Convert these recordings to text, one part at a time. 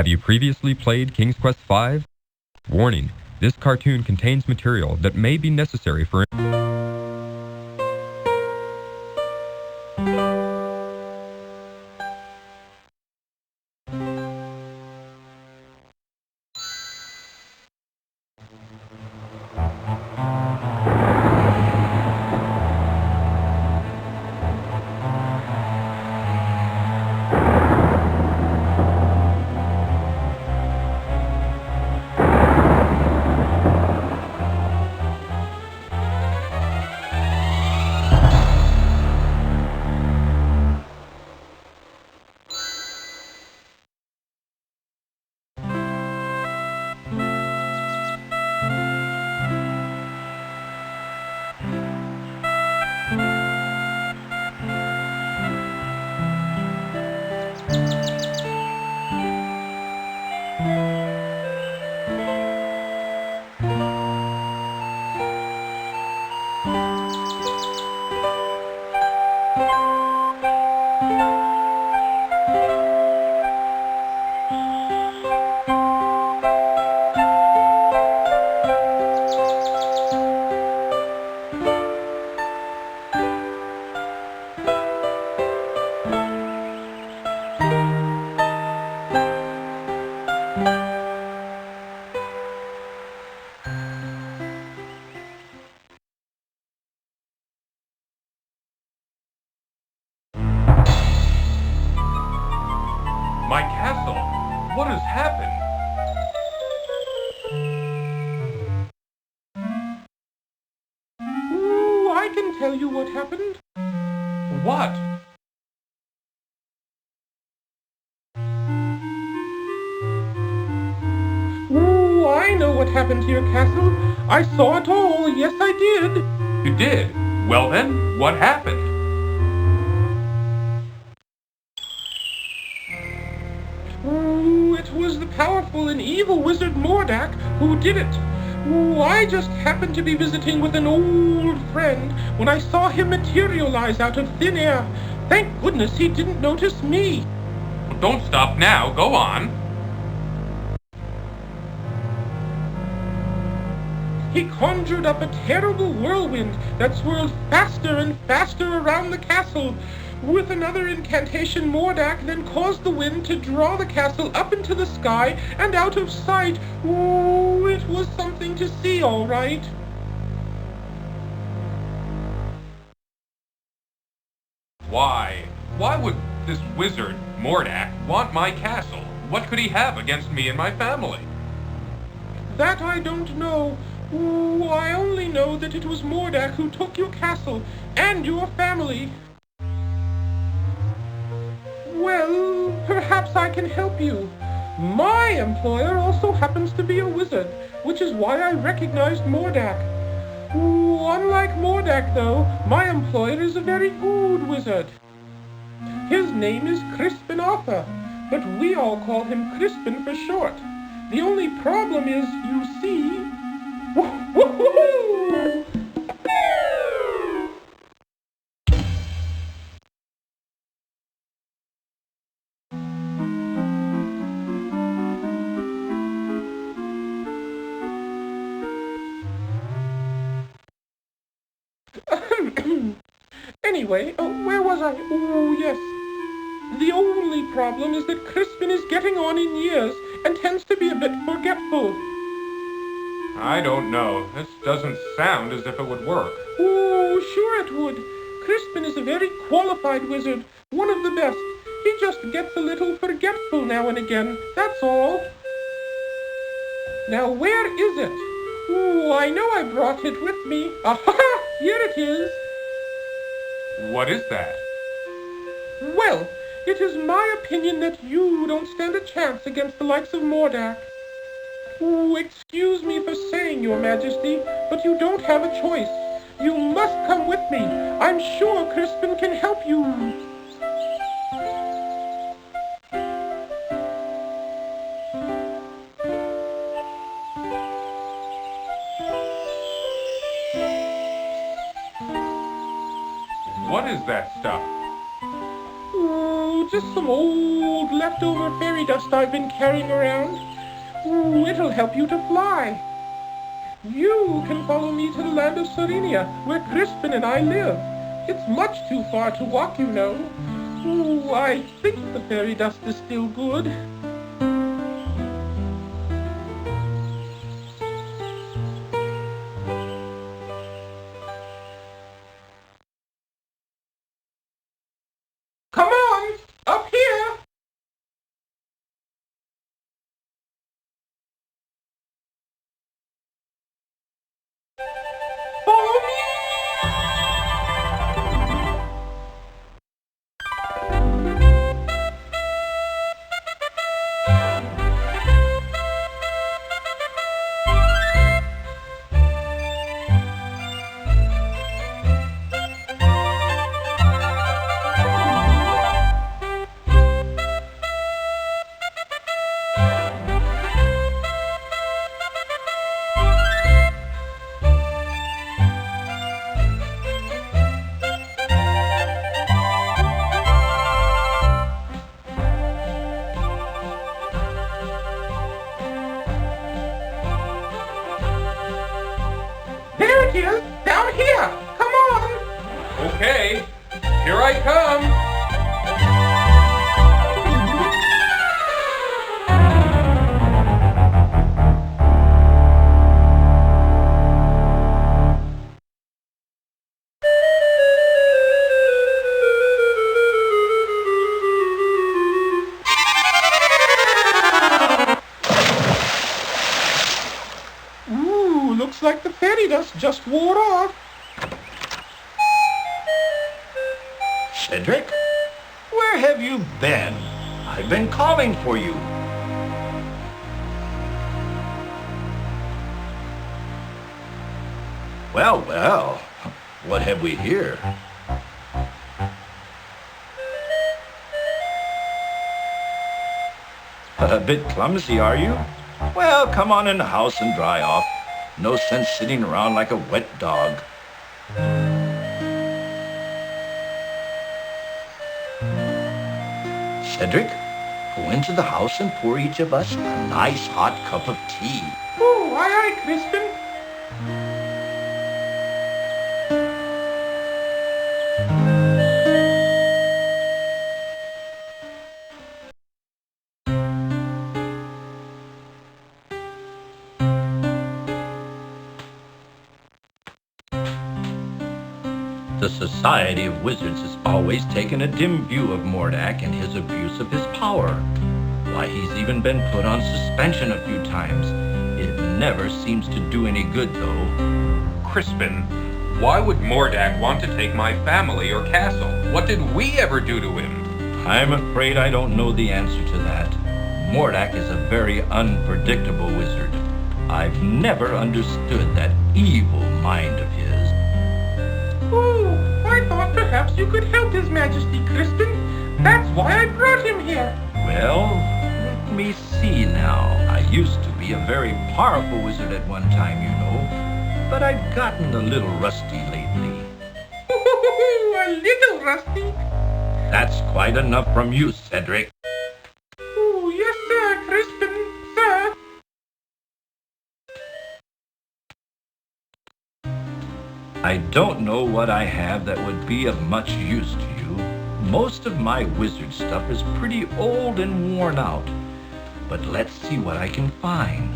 Have you previously played King's Quest V? Warning, this cartoon contains material that may be necessary for My castle! What has happened? Ooh, I can tell you what happened. What? Ooh, I know what happened to your castle. I saw it all. Yes, I did. You did? Well then, what happened? Ooh, it was the powerful and evil wizard Mordak who did it. Ooh, I just happened to be visiting with an old friend when I saw him materialize out of thin air. Thank goodness he didn't notice me. Well, don't stop now. Go on. He conjured up a terrible whirlwind that swirled faster and faster around the castle. With another incantation, Mordak then caused the wind to draw the castle up into the sky and out of sight. Ooh, it was something to see, all right. Why? Why would this wizard, Mordak, want my castle? What could he have against me and my family? That I don't know. Ooh, I only know that it was Mordak who took your castle and your family. Well, perhaps I can help you. My employer also happens to be a wizard, which is why I recognized Mordak. Ooh, unlike Mordak, though, my employer is a very good wizard. His name is Crispin Arthur, but we all call him Crispin for short. The only problem is, you see... Woo-hoo-hoo-hoo! Anyway, where was I? Oh, yes. The only problem is that Crispin is getting on in years and tends to be a bit forgetful. I don't know. This doesn't sound as if it would work. Oh, sure it would. Crispin is a very qualified wizard, one of the best. He just gets a little forgetful now and again, that's all. Now, where is it? Oh, I know I brought it with me. Aha! Here it is. What is that? Well, it is my opinion that you don't stand a chance against the likes of Mordak. Oh, excuse me for saying, Your Majesty, but you don't have a choice. You must come with me. I'm sure Crispin can help you. What is that stuff? Oh, just some old leftover fairy dust I've been carrying around. Ooh, it'll help you to fly. You can follow me to the land of Sardinia, where Crispin and I live. It's much too far to walk, you know. Ooh, I think the fairy dust is still good. Come on, up here! Follow me! There it is! Down here! Come on! Okay, here I come. Ooh, looks like the fairy dust just wore off. Cedric? Where have you been? I've been calling for you. Well, well, what have we here? A bit clumsy, are you? Well, come on in the house and dry off. No sense sitting around like a wet dog. Cedric, go into the house and pour each of us a nice hot cup of tea. Ooh, aye, Crispin. The Society of Wizards has always taken a dim view of Mordak and his abuse of his power. Why, he's even been put on suspension a few times. It never seems to do any good, though. Crispin, why would Mordak want to take my family or castle? What did we ever do to him? I'm afraid I don't know the answer to that. Mordak is a very unpredictable wizard. I've never understood that evil mind of his. Ooh, I thought perhaps you could help His Majesty, Crispin. That's why I brought him here. Well, let me see now. I used to be a very powerful wizard at one time, you know, but I've gotten a little rusty lately. A little rusty. That's quite enough from you, Cedric. Ooh, yes, sir, Crispin, sir. I don't know what I have that would be of much use to you. Most of my wizard stuff is pretty old and worn out. But let's see what I can find.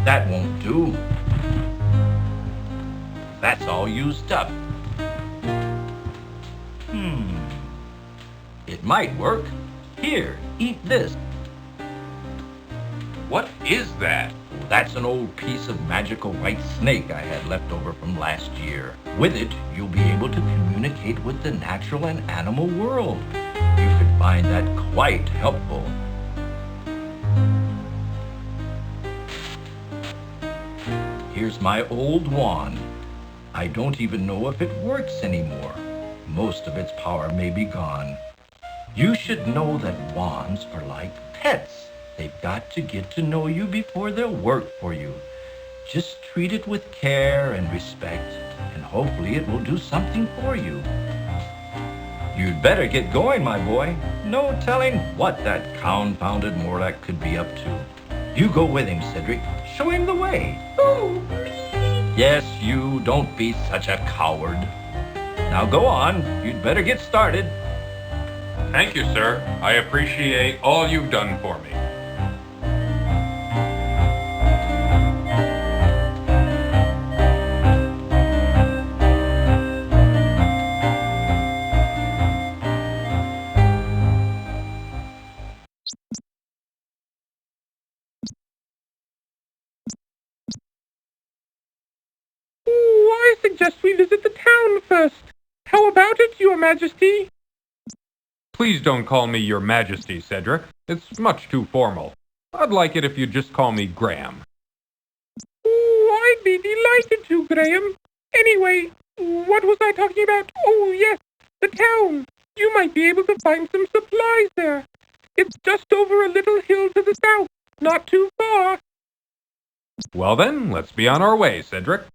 That won't do. That's all used up. It might work. Here, eat this. What is that? That's an old piece of magical white snake I had left over from last year. With it, you'll be able to communicate with the natural and animal world. You could find that quite helpful. Here's my old wand. I don't even know if it works anymore. Most of its power may be gone. You should know that wands are like pets. They've got to get to know you before they'll work for you. Just treat it with care and respect, and hopefully it will do something for you. You'd better get going, my boy. No telling what that confounded Morlock could be up to. You go with him, Cedric. Show him the way. Oh, me! Yes, you. Don't be such a coward. Now go on. You'd better get started. Thank you, sir. I appreciate all you've done for me. I suggest we visit the town first. How about it, Your Majesty? Please don't call me Your Majesty, Cedric. It's much too formal. I'd like it if you'd just call me Graham. I'd be delighted to, Graham. Anyway, what was I talking about? Oh, yes, the town. You might be able to find some supplies there. It's just over a little hill to the south, not too far. Well then, let's be on our way, Cedric.